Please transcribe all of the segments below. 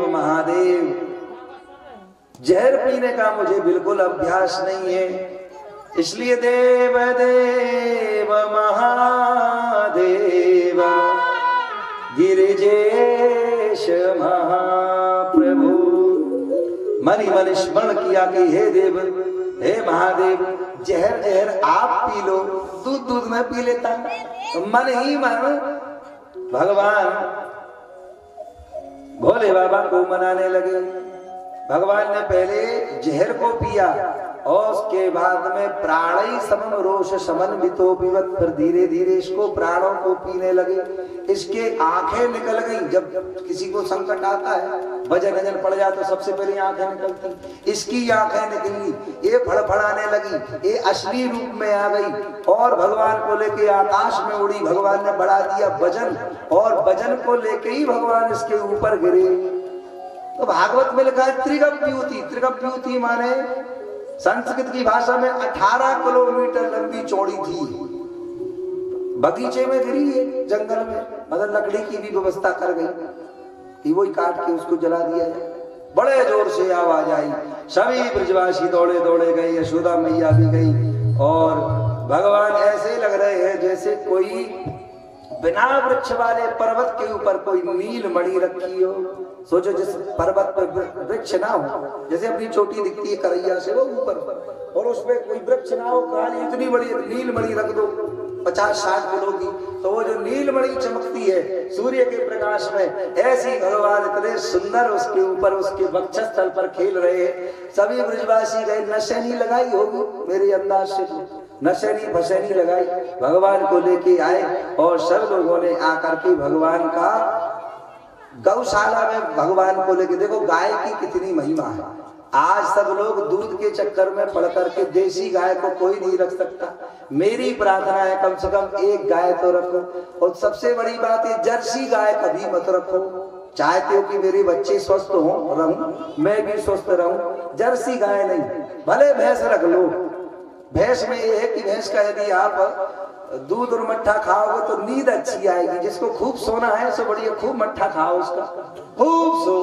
महादेव महादेव। जहर पीने का मुझे बिल्कुल अभ्यास नहीं है, इसलिए देव देव महादेव गिरिजेश महाप्रभु। मन ही मन स्मरण किया कि हे देव हे महादेव, जहर जहर आप पी लो, दूध दूध में पी लेता। मन ही मन भगवान भोले बाबा को मनाने लगे। भगवान ने पहले जहर को पिया और उसके बाद में प्राणी समम रोष समन वितो पिबत, फिर धीरे धीरे इसको प्राणों को पीने लगे। इसके आंखें निकल गई। जब किसी को संकट आता है, वजन नजर पड़ जाए तो सबसे पहले आंखें निकलती। इसकी आंखें निकली, ये फड़फड़ाने लगी, ये असली रूप में आ गई और भगवान को लेके आकाश में उड़ी। भगवान ने बढ़ा दिया वजन और वजन को लेके ही भगवान इसके ऊपर गिरे। तो भागवत में लिखा है त्रिगम्यूति। त्रिगम्यूति माने संस्कृत की भाषा में 18 किलोमीटर लंबी चौड़ी थी। बगीचे में गिरी है, जंगल में, मगर लकड़ी की भी व्यवस्था कर गई कि वही काट के उसको जला दिया जाए। बड़े जोर से आवाज आई, सभी ब्रजवासी दौड़े दौड़े गए, यशोदा मैया भी गई और भगवान ऐसे लग रहे हैं जैसे कोई बिना वृक्ष वाले पर्वत के ऊपर कोई नील मणि रखी हो। सोचो जिस पर्वत पर वृक्ष ना हो, जैसे अपनी चोटी दिखती है करैया से वो ऊपर, और उसमें कोई वृक्ष ना हो, काली इतनी बड़ी नील मणि रख दो 50-60 किलो की, तो वो जो नील मणि चमकती है सूर्य के प्रकाश में, ऐसी भगवान इतने सुंदर उसके ऊपर उसके वक्षस्थल पर खेल रहे हैं। सभी ब्रजवासी गए, नशेनी लगाई होगी मेरे अंदाज से, नशेनी फसेनी लगाई, भगवान को लेके आए और सब लोगों ने आकर के भगवान का गौशाला में भगवान को लेके, देखो गाय की कितनी महिमा है। आज सब लोग दूध के चक्कर में पड़ करके देसी गाय को कोई नहीं रख सकता। मेरी प्रार्थना है कम से कम एक गाय तो रखो, और सबसे बड़ी बात है जर्सी गाय कभी मत रखो। चाहते हो कि मेरे बच्चे स्वस्थ हो रहूं, मैं भी स्वस्थ रहूं, जर्सी गाय नहीं, भले भैंस रख लो। भैंस में ये है कि भैंस का यदि आप दूध और मट्ठा खाओगे तो नींद अच्छी आएगी। जिसको खूब सोना है सो बढ़िया खूब मट्ठा खाओ, उसका खूब सो।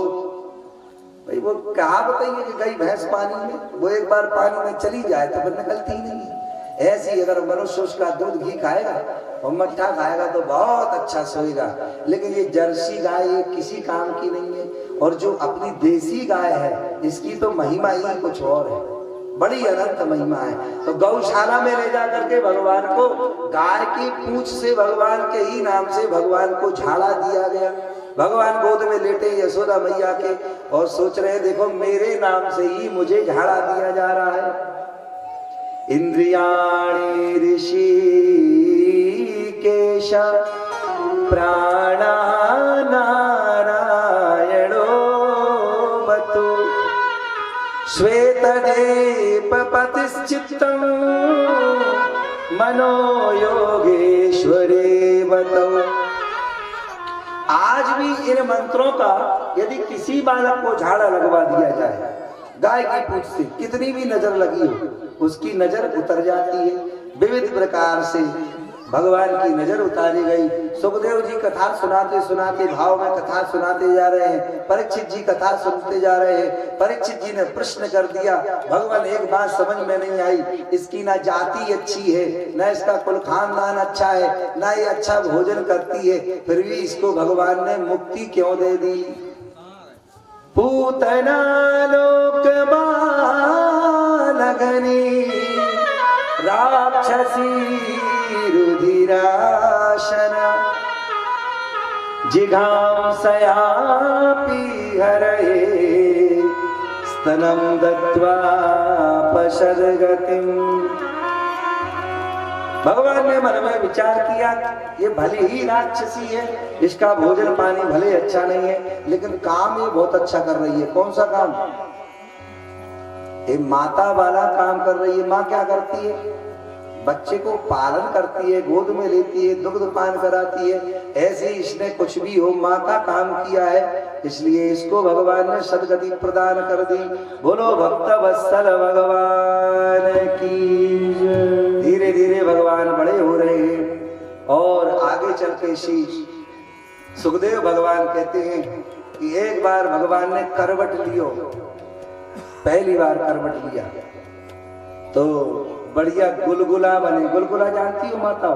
भाई वो कहा बताइए कि गई भैंस पानी में, वो एक बार पानी में चली जाए तो फिर निकलती ही नहीं है। ऐसी अगर मनुष्य उसका दूध घी खाएगा और मट्ठा खाएगा तो बहुत अच्छा सोएगा। लेकिन ये जर्सी गाय ये किसी काम की नहीं है, और जो अपनी देसी गाय है इसकी तो महिमा ही कुछ और है, बड़ी अनंत महिमा है। तो गौशाला में ले जा करके भगवान को गाय की पूंछ से भगवान के ही नाम से भगवान को झाड़ा दिया गया। भगवान गोद में लेटे यशोदा मैया के और सोच रहे देखो मेरे नाम से ही मुझे झाड़ा दिया जा रहा है। इंद्रियाणि ऋषिकेश प्राणा नारायणो बतु श्वेतदेपपतिश्चित्तं मनो योगेश्वरे बतो। आज भी इन मंत्रों का यदि किसी बालक को झाड़ा लगवा दिया जाए गाय की पूंछ से, कितनी भी नजर लगी हो उसकी नजर उतर जाती है। विविध प्रकार से भगवान की नजर उतारी गई। सुखदेव जी कथा सुनाते सुनाते भाव में कथा सुनाते जा रहे हैं, परीक्षित जी कथा सुनते जा रहे हैं। परीक्षित जी ने प्रश्न कर दिया, भगवान एक बात समझ में नहीं आई, इसकी ना जाति अच्छी है, ना इसका कुल खानदान अच्छा है, ना ये अच्छा भोजन करती है, फिर भी इसको भगवान ने मुक्ति क्यों दे दी। पूतना लोक बालगनी राक्षसी रुधिराशना जिघांसयापि हरये स्तनं दत्त्वा पशर्गतिम्। भगवान ने मन में विचार किया ये भले ही राक्षसी है, इसका भोजन पानी भले अच्छा नहीं है, लेकिन काम ये बहुत अच्छा कर रही है। कौन सा काम? ये माता वाला काम कर रही है। माँ क्या करती है? बच्चे को पालन करती है, गोद में लेती है, दुग्ध पान कराती है। ऐसे इसने कुछ भी हो माँ का काम किया है, इसलिए इसको भगवान ने सदगति प्रदान कर दी। बोलो भक्त वत्सल भगवान की। धीरे धीरे भगवान बड़े हो रहे हैं और आगे चल के श्री सुखदेव भगवान कहते हैं कि एक बार भगवान ने करवट लियो, पहली बार करवट लिया तो बढ़िया गुलगुला बने। गुलगुला जानती हो माता,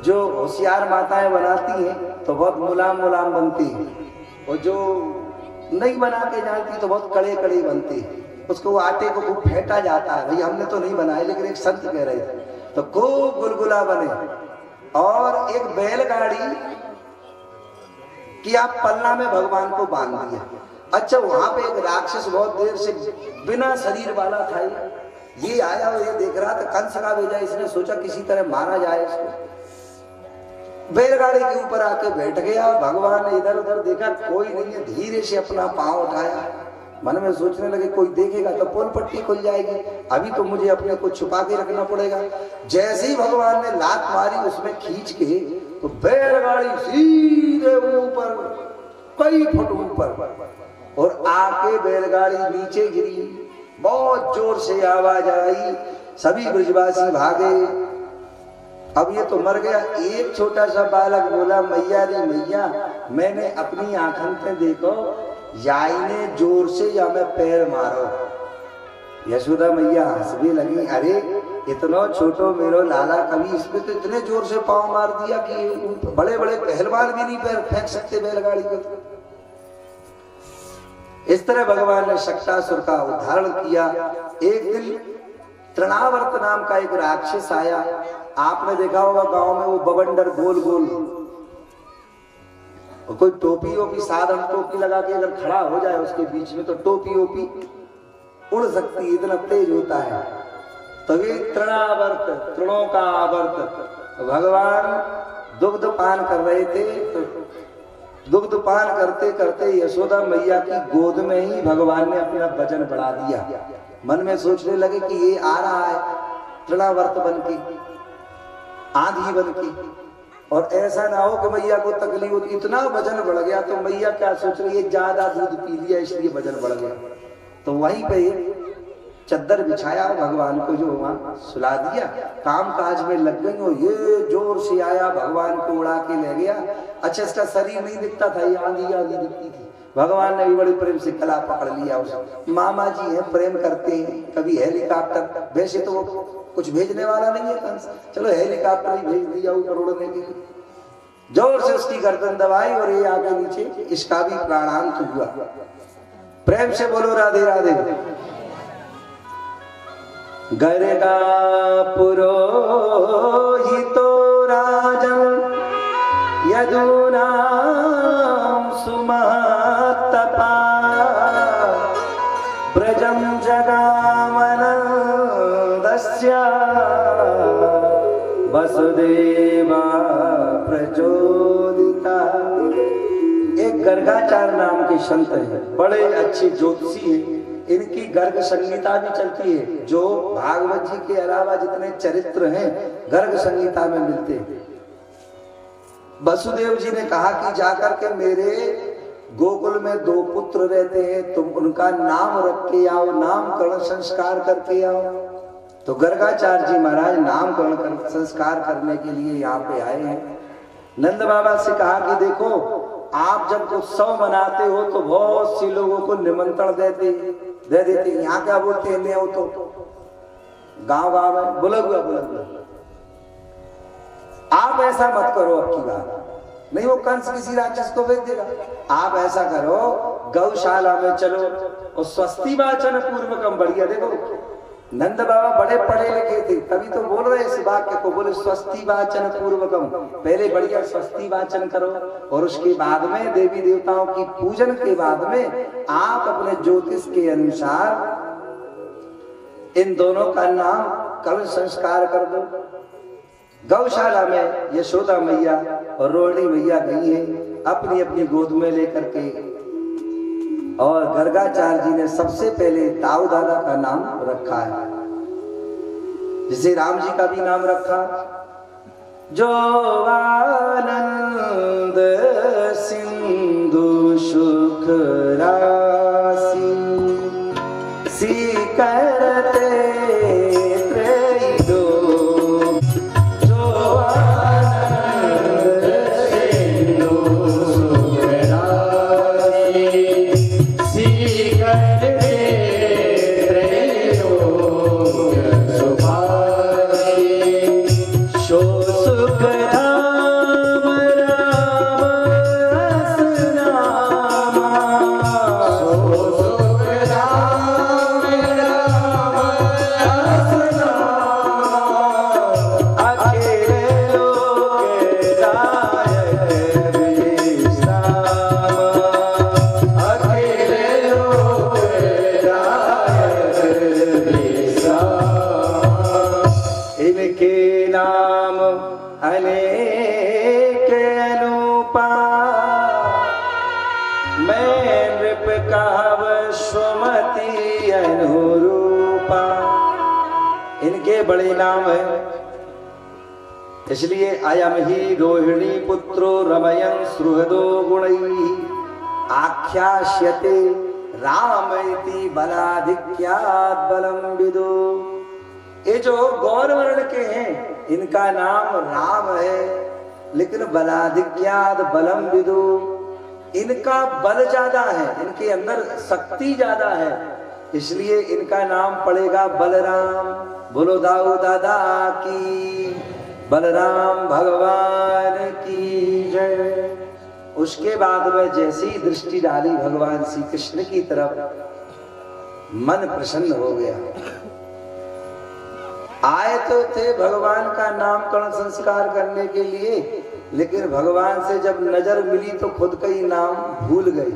जो होशियार माताएं बनाती हैं तो बहुत मुलायम मुलायम बनती है, और जो नहीं बना के जानती तो बहुत कड़े कड़े बनती है। उसको आटे को खूब फेंटा जाता है। भैया हमने तो नहीं बनाया, लेकिन एक संत कह रहे थे तो खूब गुलगुला बने। और एक बैलगाड़ी कि आप पल्ला में भगवान को बांध दिया। अच्छा, वहां पे एक राक्षस बहुत देर से बिना शरीर वाला था, ये आया और ये देख रहा था कंस का भेजा, इसने सोचा किसी तरह मारा जाए इसको। बैलगाड़ी के ऊपर आके बैठ गया। भगवान ने इधर उधर देखा, कोई नहीं है, धीरे से अपना पांव उठाया। मन में सोचने लगे कोई देखेगा तो पोल पट्टी खुल जाएगी, अभी तो मुझे अपने को छुपा के रखना पड़ेगा। जैसे ही भगवान ने लात मारी उसमें खींच के, तो बैलगाड़ी सीधे ऊपर कई फुट ऊपर, और आके बैलगाड़ी नीचे गिरी। बहुत जोर से आवाज आई, सभी ब्रजवासी भागे। अब ये तो मर गया। एक छोटा सा बालक बोला, मैया रे मैया, मैंने अपनी आंखों से देखो याई ने जोर से या मैं पैर मारो। यशोदा मैया हंसने लगी, अरे इतना छोटो मेरो लाला, कभी इसमें तो इतने जोर से पांव मार दिया कि बड़े बड़े पहलवान भी नहीं पैर फेंक सकते बैलगाड़ी को। इस तरह भगवान ने शक्तासुर का उद्धारण किया। एक दिन तृणावर्त नाम का एक राक्षस आया। आपने देखा होगा गांव में वो बवंडर गोल गोल, कोई टोपी वोपी साधारण टोपी लगा के अगर खड़ा हो जाए उसके बीच में तो टोपी वोपी उड़ सकती है, इतना तेज होता है। तभी तृणावर्त, तृणों का आवर्त। भगवान दुग्ध पान कर रहे थे, तो दुग्ध पान करते करते यशोदा मैया की गोद में ही भगवान ने अपना वजन बढ़ा दिया। मन में सोचने लगे कि ये आ रहा है तृणावर्त बन के, आंधी बन के, और ऐसा ना हो कि मैया को तकलीफ होती। इतना वजन बढ़ गया तो मैया क्या सोच रही है, ज्यादा दूध पी लिया इसलिए वजन बढ़ गया। तो वहीं पे चद्दर बिछाया, भगवान को जो वहां सुला दिया, काम काज में लग गई। और ये जोर से आया, भगवान को उड़ा के ले गया। अच्छा, इसका शरीर नहीं दिखता था, ये आंधी आंधी दिखती थी। भगवान ने भी बड़ी प्रेम से गला पकड़ लिया उसे। मामा जी है, प्रेम करते हैं, कभी हेलीकॉप्टर, वैसे तो वो कुछ भेजने वाला नहीं है कंस, चलो हेलीकॉप्टर ही भेज दिया ऊपर उड़ने के लिए। जोर से उसकी गर्दन दबाई और ये आगे नीचे, इसका भी प्राणांत हुआ। प्रेम से बोलो राधे राधे। गर्गा पुरोहितो राजन यदूनां सुमहत्तपा ब्रजं जगामनन्दस्य वसुदेवा प्रचोदिता। एक गर्गाचार्य नाम के संत हैं, बड़े अच्छे ज्योतिषी हैं। इनकी गर्ग संगीता भी चलती है, जो भागवत जी के अलावा जितने चरित्र हैं गर्ग संगीता में मिलते हैं। वसुदेव जी ने कहा कि जाकर के मेरे गोकुल में 2 पुत्र रहते हैं, तुम उनका नाम रख के आओ, नामकरण संस्कार करके आओ। तो गर्गाचार्य जी महाराज नामकरण संस्कार करने के लिए यहाँ पे आए हैं। नंद बाबा से कहा कि देखो, आप जब उत्सव मनाते हो तो बहुत से लोगों को निमंत्रण दे देते। यहाँ क्या बोलते हैं, नहीं हो तो गांव गांव में बुलगुआ बुलगुआ। आप ऐसा मत करो, अब की बात नहीं, वो कंस किसी राक्षस को भेज देगा। आप ऐसा करो, गौशाला में चलो और स्वस्ति वाचन पूर्वकम, बढ़िया। देखो नंद बाबा बड़े पढ़े लिखे थे, तभी तो बोल रहे इस वाक्य को, बोले स्वस्ति वाचन पूर्वकम। पहले बढ़िया स्वस्ति वाचन करो और उसके बाद में देवी देवताओं की पूजन के बाद में आप अपने ज्योतिष के अनुसार इन दोनों का नाम कल संस्कार कर दो। गौशाला में यशोदा मैया और रोहिणी मैया गई है अपनी अपनी गोद में लेकर के, और गर्गाचार्य जी ने सबसे पहले दाऊ दादा का नाम रखा है, जिसे राम जी का भी नाम रखा। जो आनंद सिंधु सुख राशि सी करते नृप कहव सुमति अनुरूपा। इनके बड़े नाम है, इसलिए अयम ही रोहिणी पुत्रो रमयन् सुहृदो गुणैः आख्यास्यते राम इति बलाधिक्यात् बलम विदो। ये जो गौर वर्ण के हैं इनका नाम राम है, लेकिन बलाधिक्यात् बलम विदो, इनका बल ज्यादा है, इनके अंदर शक्ति ज्यादा है, इसलिए इनका नाम पड़ेगा बलराम। बोलो दाऊ दादा की, बलराम भगवान की जय। उसके बाद में जैसी दृष्टि डाली भगवान श्री कृष्ण की तरफ, मन प्रसन्न हो गया। आए तो थे भगवान का नामकरण संस्कार करने के लिए, लेकिन भगवान से जब नजर मिली तो खुद का ही नाम भूल गई।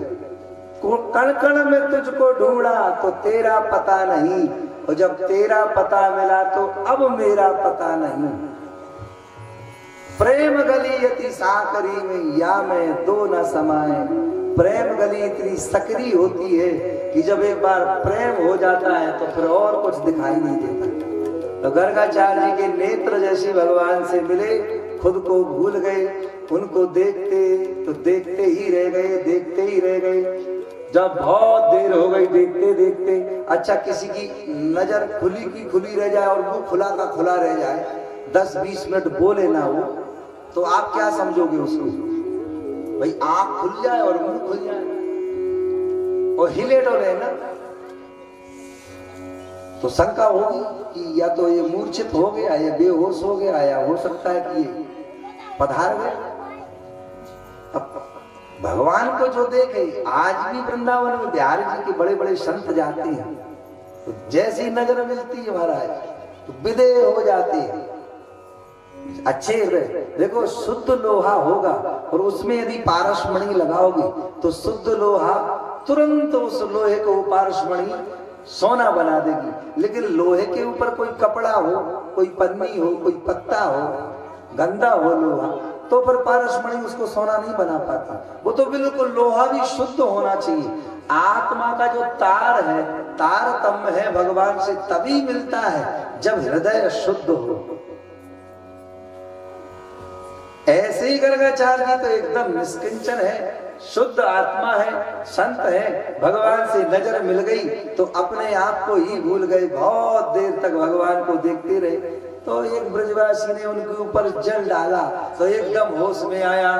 कण कण में तुझको ढूंढा तो तेरा पता नहीं, और जब तेरा पता मिला तो अब मेरा पता नहीं। प्रेम गली यति साकरी में या मैं दो न समाए। प्रेम गली इतनी सकरी होती है कि जब एक बार प्रेम हो जाता है तो फिर और कुछ दिखाई नहीं देता। तो गर्गाचार्य जी के नेत्र जैसे भगवान से मिले, खुद को भूल गए, उनको देखते तो देखते ही रह गए, देखते ही रह गए। जब बहुत देर हो गई देखते देखते, अच्छा किसी की नजर खुली की खुली रह जाए और वो खुला का खुला रह जाए, 10-20 मिनट बोले ना वो, तो आप क्या समझोगे उसको? भाई आंख खुल जाए और मुंह खुल जाए और हिले डोले ना, तो शंका होगी कि या तो ये मूर्छित हो गया, या बेहोश हो गया, या हो सकता है कि ये पधार गए। अब भगवान को जो देखे, आज भी वृंदावन में बिहारी जी के बड़े बड़े संत जाते हैं, तो जैसी नजर मिलती है महाराज तो विदेह हो जाते हैं। अच्छे देखो, शुद्ध लोहा होगा और उसमें यदि पारसमणि लगाओगे तो शुद्ध लोहा तुरंत उस लोहे को पारसमणि सोना बना देगी। लेकिन लोहे के ऊपर कोई कपड़ा हो, कोई पन्नी हो, कोई पत्ता हो, गंदा हो लोहा, तो फिर पारसमणि उसको सोना नहीं बना पाता। वो तो बिल्कुल लोहा भी शुद्ध होना चाहिए। आत्मा का जो तार है, तारतम्य है भगवान से तभी मिलता है जब हृदय शुद्ध हो। ऐसे ही गर्गाचार्य जी तो एकदम निष्किंचन है, शुद्ध आत्मा है, संत है। भगवान से नजर मिल गई तो अपने आप को ही भूल गए, बहुत देर तक भगवान को देखते रहे। तो एक ब्रजवासी ने उनके ऊपर जल डाला तो एकदम होश में आया।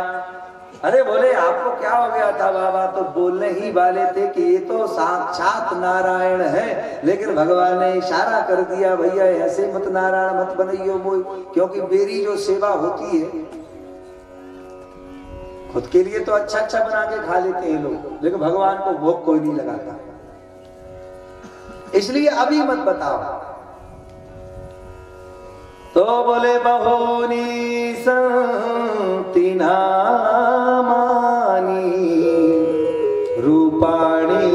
अरे बोले आपको क्या हो गया था बाबा? तो बोलने ही वाले थे कि ये तो साक्षात नारायण है, लेकिन भगवान ने इशारा कर दिया, भैया ऐसे मत नारायण मत बनइयो मोई, क्योंकि मेरी जो सेवा होती है, खुद के लिए तो अच्छा अच्छा बना के खा लेते हैं लोग, लेकिन भगवान को भोग कोई नहीं लगाता, इसलिए अभी मत बताओ। तो बोले बहोनी संति नामानि रूपाणि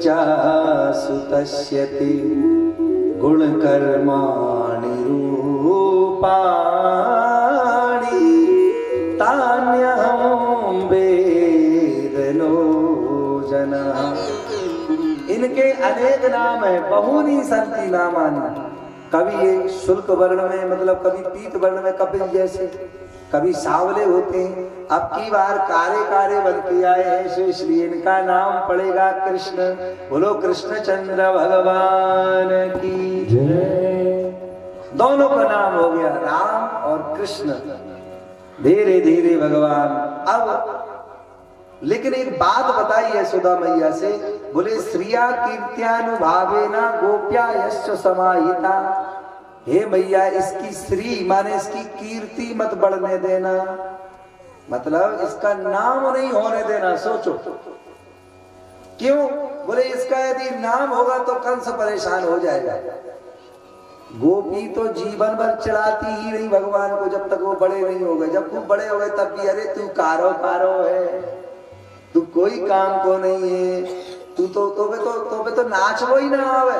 च सुतस्यति गुणकर्माणि रूपाणि तान्यहं वेदनो जना। इनके अनेक नाम है, बहूनि संति नामानि। कभी ये शुल्क वर्ण में, मतलब कभी पीत वर्ण में कपिल जैसे, कभी सावले होते हैं, अब की बार कारे कारे बन के आए हैं, इसलिए इनका नाम पड़ेगा कृष्ण। बोलो कृष्णचंद्र भगवान की जय। दोनों का नाम हो गया राम और कृष्ण। धीरे धीरे भगवान अब, लेकिन एक बात बताई है सुधा मैया से, बोले श्रिया कीर्त्यानुभावेना गोप्या यश्च समाहिता। हे मैया, इसकी श्री माने इसकी कीर्ति मत बढ़ने देना, मतलब इसका नाम नहीं होने देना। सोचो क्यों? बोले इसका यदि नाम होगा तो कंस परेशान हो जाएगा। गोपी तो जीवन भर चढ़ाती ही नहीं भगवान को जब तक वो बड़े नहीं हो गए। जब खूब बड़े हो गए तब भी अरे तू कारो कारो है, तू कोई काम को नहीं है, तू तो नाच वो ही ना आवे।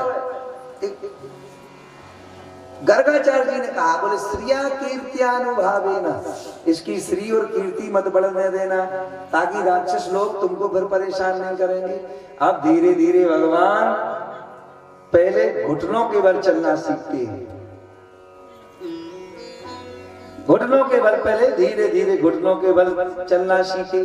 गर्गाचार्य जी ने कहा, बोले श्रिया कीर्त्यानुभावेन, इसकी श्री और कीर्ति मत बढ़ने देना, ताकि राक्षस लोग तुमको फिर परेशान नहीं करेंगे। अब धीरे धीरे भगवान पहले घुटनों के बल चलना सीखते हैं, घुटनों के बल, पहले धीरे धीरे घुटनों के बल चलना सीखे।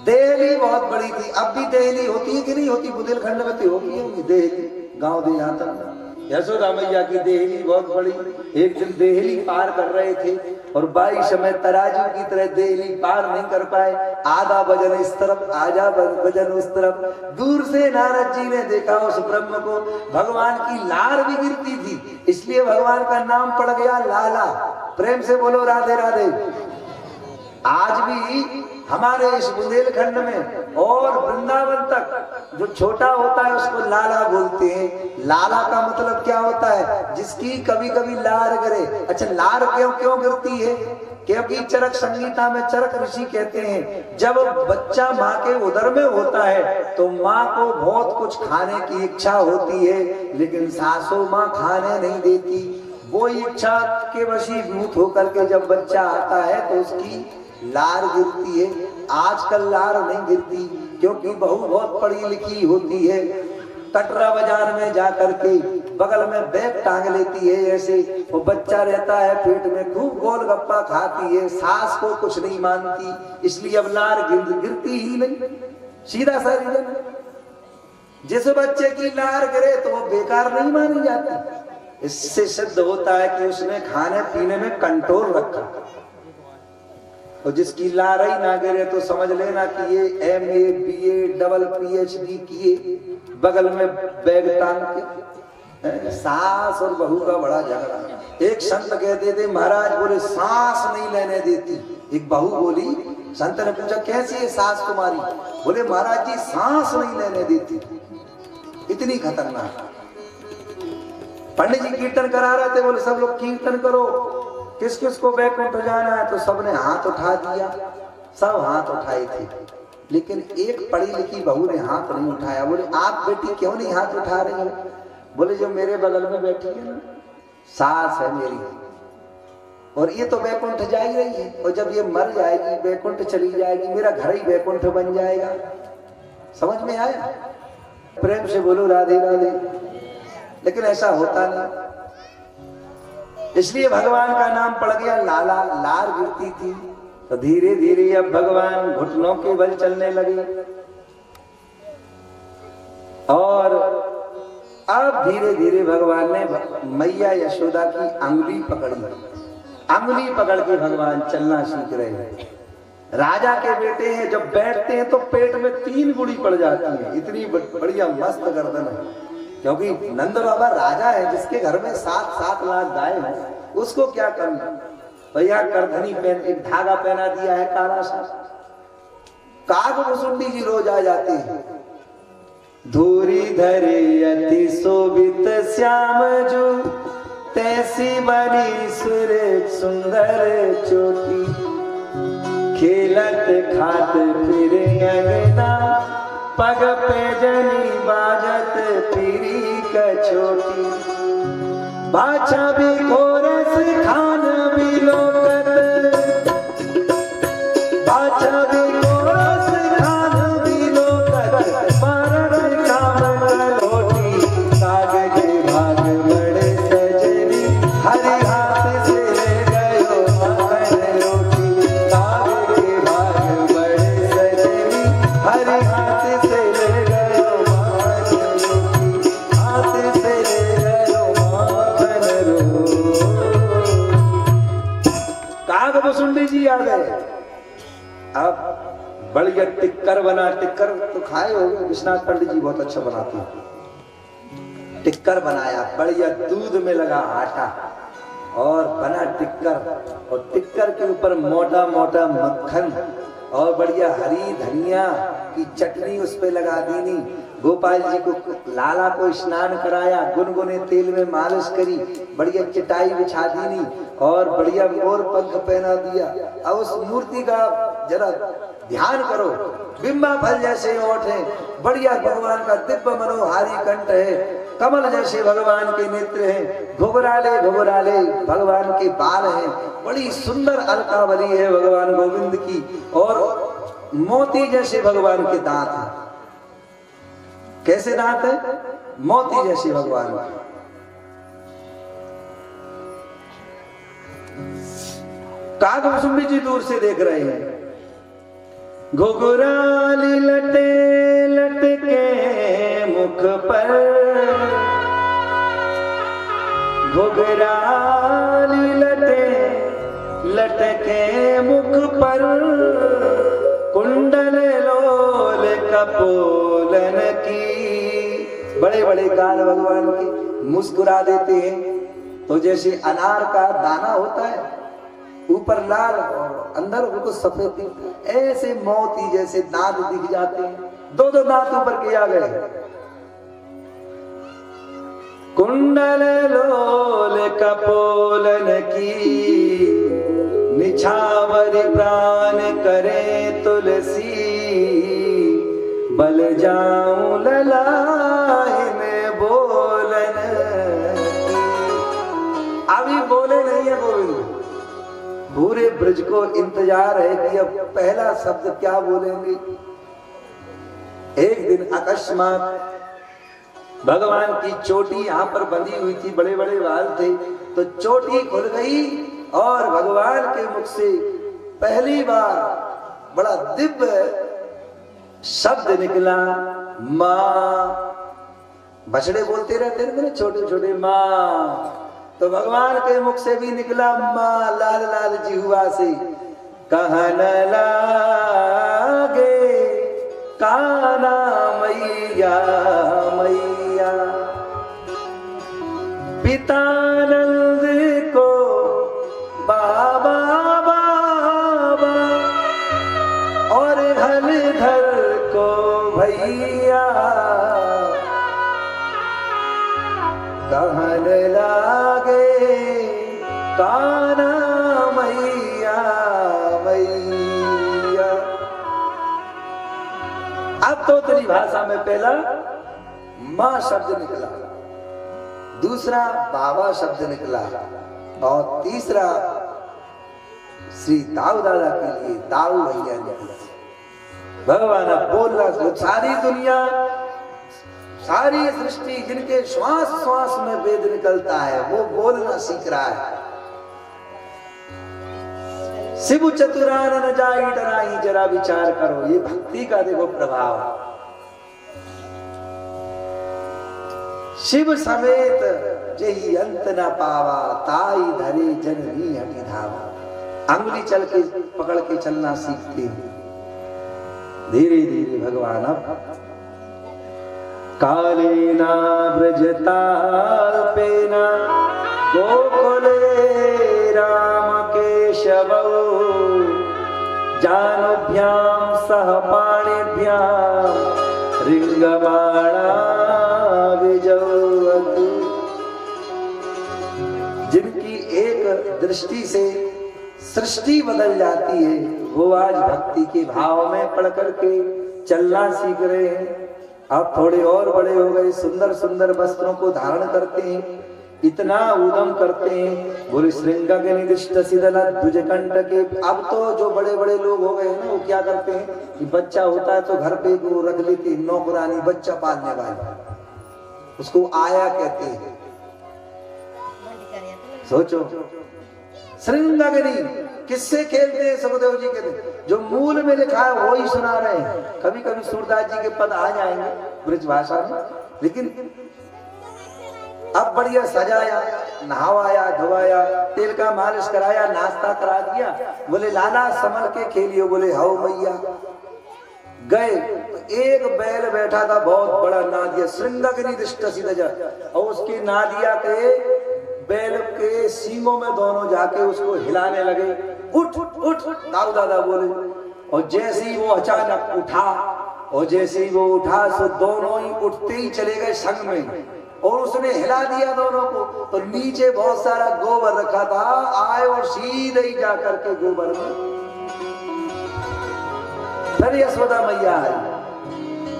देहली बहुत बड़ी थी, अब भी देहली होती है कि नहीं होती? बुंदेलखंड में तो होगी, होगी देहली, गांव देहात में। यशोदा मैया की देहली बहुत बड़ी। एक दिन देहली पार कर रहे थे और 22 समय तराजू की तरह देहली पार नहीं कर पाए, आधा वजन इस तरफ, आधा वजन उस तरफ। दूर से नारद जी ने देखा उस ब्रह्म को, भगवान की लार भी गिरती थी, इसलिए भगवान का नाम पड़ गया लाला। प्रेम से बोलो राधे राधे। आज भी हमारे इस बुंदेलखंड में और वृंदावन तक जो छोटा होता है उसको लाला बोलते हैं। लाला का मतलब क्या होता है? जिसकी कभी कभी लार गिरे। अच्छा, लार क्यों गिरती है? क्योंकि चरक संगीता में चरक ऋषि कहते हैं, जब बच्चा माँ के उदर में होता है तो माँ को बहुत कुछ खाने की इच्छा होती है, लेकिन सासू माँ खाने नहीं देती। वो इच्छा के वशीभूत होकर के जब बच्चा आता है तो उसकी लार गिरती है। आजकल लार नहीं गिरती, क्योंकि बहू बहुत पढ़ी लिखी होती है, कटरा बाजार में जाकर के बगल में बैग टांग लेती है, ऐसे वो बच्चा रहता है पेट में, खूब गोलगप्पा खाती है, सास को कुछ नहीं मानती, इसलिए अब लार गिरती ही नहीं। सीधा सा रीजन। जिस बच्चे की लार गिरे तो वो बेकार नहीं मानी जाती। इससे सिद्ध होता है कि उसने खाने पीने में कंट्रोल रखा। और जिसकी लार ही ना गिरे तो समझ लेना कि ये MA BA डबल PhD किए, बगल में बैग टांग के। सास और बहू का बड़ा झगड़ा। एक संत कहते थे, महाराज बोले सांस नहीं लेने देती। एक बहू बोली, संत ने पूछा कैसी है सास तुम्हारी? बोले महाराज जी सांस नहीं लेने देती, इतनी खतरनाक। पंडित जी कीर्तन करा रहे थे, बोले सब लोग कीर्तन करो, किस किस को बैकुंठ जाना है? तो सबने हाथ उठा दिया, सब हाथ उठाए थे, लेकिन एक पढ़ी लिखी बहू ने हाथ नहीं उठाया। बोले आप बेटी क्यों नहीं हाथ उठा रही हो? बोले जो मेरे बगल में बैठी है ना, सास है मेरी, और ये तो बैकुंठ जा ही रही है, और जब ये मर जाएगी बैकुंठ चली जाएगी, मेरा घर ही बैकुंठ बन जाएगा। समझ में आया? प्रेम से बोलो राधे राधे। लेकिन ऐसा होता नहीं, इसलिए भगवान का नाम पड़ गया लाला। लार गिरती थी तो धीरे धीरे अब भगवान घुटनों के बल चलने लगे, और अब धीरे धीरे भगवान ने मैया यशोदा की अंगुली पकड़ी। अंगुली पकड़ के भगवान चलना सीख रहे हैं। राजा के बेटे हैं, जब बैठते हैं तो पेट में 3 गुड़ी पड़ जाती है, इतनी बढ़िया मस्त गर्दन है। क्योंकि नंद बाबा राजा है, जिसके घर में 7-7 लाख गाय है, उसको क्या करना? भैया करधनी पहन, एक धागा पहना दिया है काला सा। कागभूषुंडी जी रोज आ जाते हैं। धूरी धरे अति शोभित श्याम जो, तैसी बनी सुर सुंदर चोटी, खेलत खात फिर अंगना, पग पे जनी बाजत पीरी कछोटी। बाछा भी खोरस खान भी लोकत, बाछा भी खोरस खान भी लोकत, परम काम कलोटी। साग के भाग बड़े सजनी, हरि हाथ से ले गयो मखन रोटी। साग के भाग बड़े सजनी, हरि हाथ से ले गयो मखन रोटी, हाथ से ले गयो मखन रोटी। कागभूषुंडी जी आ गए। अब बढ़िया टिक्कर बना। टिक्कर तो खाए होंगे, विश्वनाथ पंडित जी बहुत अच्छा बनाते हैं। टिक्कर बनाया, बढ़िया दूध में लगा आटा और बना टिक्कर, और टिक्कर के ऊपर मोटा मोटा मक्खन और बढ़िया हरी धनिया की चटनी उस पे लगा दीनी। गोपाल जी को, लाला को स्नान कराया, गुनगुने तेल में मालिश करी, बढ़िया चटाई बिछा दीनी और बढ़िया मोर पंख पहना दिया। अब उस मूर्ति का जरा ध्यान करो। बिंबा फल जैसे ओठ है, बढ़िया भगवान का दिव्य मनोहारी कंठ है, कमल जैसे भगवान के नेत्र हैं, घुघराले घुघराले भगवान के बाल हैं, बड़ी सुंदर अलकावली है भगवान गोविंद की, और मोती जैसे भगवान के दांत हैं। कैसे दांत है? मोती जैसे भगवान के। कागभूषुंडी जी दूर से देख रहे हैं। घुघराली लटे लटके मुख पर, घुघराली लटे लटके मुख पर, कुंडल लोल कपोलन की। बड़े बड़े गाल भगवान के, मुस्कुरा देते हैं तो जैसे अनार का दाना होता है, ऊपर लाल और अंदर उनको सफेद दिखता है, ऐसे मोती जैसे दांत दिख जाते हैं। दो दो दांत ऊपर किया गए। कुंडल लोल कपोलन की, निछावर प्राण करे तुलसी, बल जाऊं ललाइन बोलन। अभी बोले नहीं है गोविंद, पूरे ब्रज को इंतजार है कि अब पहला शब्द क्या बोलेंगे। एक दिन अकस्मात भगवान की चोटी यहाँ पर बंधी हुई थी, बड़े बड़े बाल थे, तो चोटी खुल गई और भगवान के मुख से पहली बार बड़ा दिव्य शब्द निकला, माँ। बछड़े बोलते रहते थे ना छोटे छोटे, माँ। तो भगवान के मुख से भी निकला माँ, लाल लाल जिह्वा से। कहन लागे काना मैया मैया, पितानंद को बाबा बाबा, और हलधर को भैया। कहन लागे काना मैया मैया। अब तो तेरी भाषा में पहला माँ शब्द निकला, दूसरा बाबा शब्द निकला, और तीसरा श्री दाऊ दादा के लिए दाऊ भैया निकला। भगवान अब बोलना, सारी दुनिया, सारी सृष्टि जिनके श्वास श्वास में वेद निकलता है, वो बोलना सीख रहा है। शिव चतुरानन जाई डराई, जरा विचार करो। ये भक्ति का देखो प्रभाव। शिव समेत जही अंत न पावा, ताई धरे जननी हटी धावा। अंगुली चल के पकड़ के चलना सीखते हैं। धीरे धीरे भगवान अब कालेना ब्रजताल्पेना, गोकुले राम केशवौ, जानुभ्यां सह पाणिभ्यां रिंगमाणा विजयतु। जिनकी एक दृष्टि से सृष्टि बदल जाती है, वो आज भक्ति के भाव में पड़ करके चलना सीख रहे हैं। अब थोड़े और बड़े हो गए, सुंदर सुंदर वस्त्रों को धारण करते हैं, इतना उद्यम करते हैं। बोले श्रृंगाग्निदिष्ट सिदल द्विजकंठ के। अब तो जो बड़े बड़े लोग हो गए हैं ना, वो क्या करते हैं कि बच्चा होता है तो घर पे वो रख लेते, नौकरानी बच्चा पालने वाली, उसको आया कहते हैं। सोचो, श्रृंगाग्नि किससे खेलते हैं सुखदेव जी कहते, जो मूल में लिखा है वो ही सुना रहे हैं। कभी कभी सूरदास जी के पद आ जाएंगे ब्रज भाषा में, लेकिन अब बढ़िया सजाया, नहावाया, धोवाया, तेल का मालिश कराया, नाश्ता करा दिया। बोले लाला संभल के खेलियो, बोले हाओ मैया। गए तो एक बैल बैठा था, बहुत बड़ा नादिया, श्रृंगाग्निदिष्ट सिदजा, और उसके नादिया के बैल के सींगों में दोनों जाके उसको हिलाने लगे। उठ उठ दाऊ दादा बोले, और जैसे ही वो अचानक उठा, और जैसे ही वो उठा सो दोनों ही उठते ही चले गए संग में, और उसने हिला दिया दोनों को। तो नीचे बहुत सारा गोबर रखा था, आए और सीधे ही जाकर के गोबर में जब यशोदा मैया आई,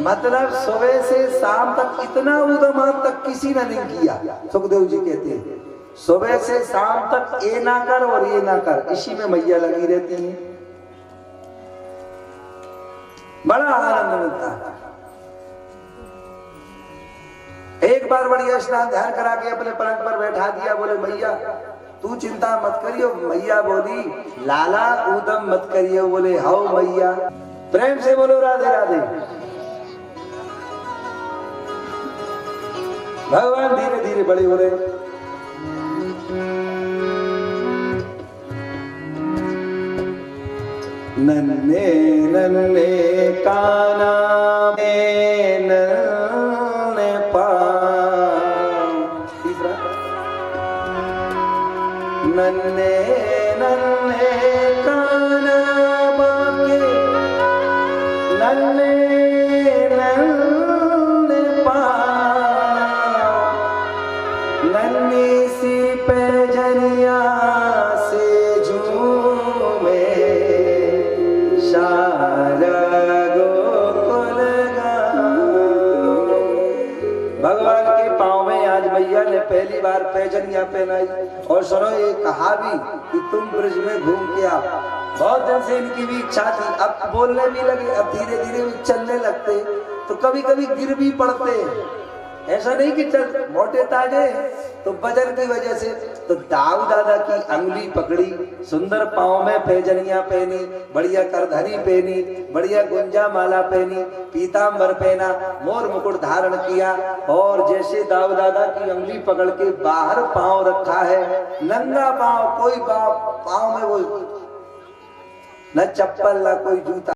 मतलब सुबह से शाम तक इतना उदम आज तक किसी ने नहीं किया। सुखदेव जी कहते हैं सुबह से शाम तक ये ना कर और ये ना कर, इसी में मैया लगी रहती है, बड़ा आनंद मिलता है। एक बार बढ़िया स्नान ध्यान करा के अपने पलंग पर बैठा दिया, बोले मैया तू चिंता मत करियो। मैया बोली लाला उदम मत करियो। बोले हाउ मैया, प्रेम से बोलो राधे राधे। भगवान धीरे धीरे बड़े हो रहे। नन्हे नन्हे काना में नन्हे पाँव, तीसरा नन्हे नन्हे काना बाके नन्हे नन्हे पाँव, नन्ही सी पैजनिया से झूमे भगवान के पाँव में आज मैया ने पहली बार पैजनिया पहनाई। और सुनो ये कहा भी कि तुम ब्रज में घूम के आओ। बहुत दिन से इनकी भी इच्छा थी, अब बोलने भी लगे, अब धीरे धीरे भी चलने लगते, तो कभी कभी गिर भी पड़ते। ऐसा नहीं कि चल मोटे ताजे, तो वजन की वजह से। तो दाऊ दादा की अंगुली पकड़ी, सुंदर पाँव में पैजनिया पहनी, बढ़िया करधनी पहनी, बढ़िया गुंजा माला पहनी, पीतांबर पहना, मोर मुकुट धारण किया, और जैसे दाऊ दादा की अंगुली पकड़ के बाहर पाँव रखा है, नंगा पाँव, कोई पाँव में वो न चप्पल न कोई जूता।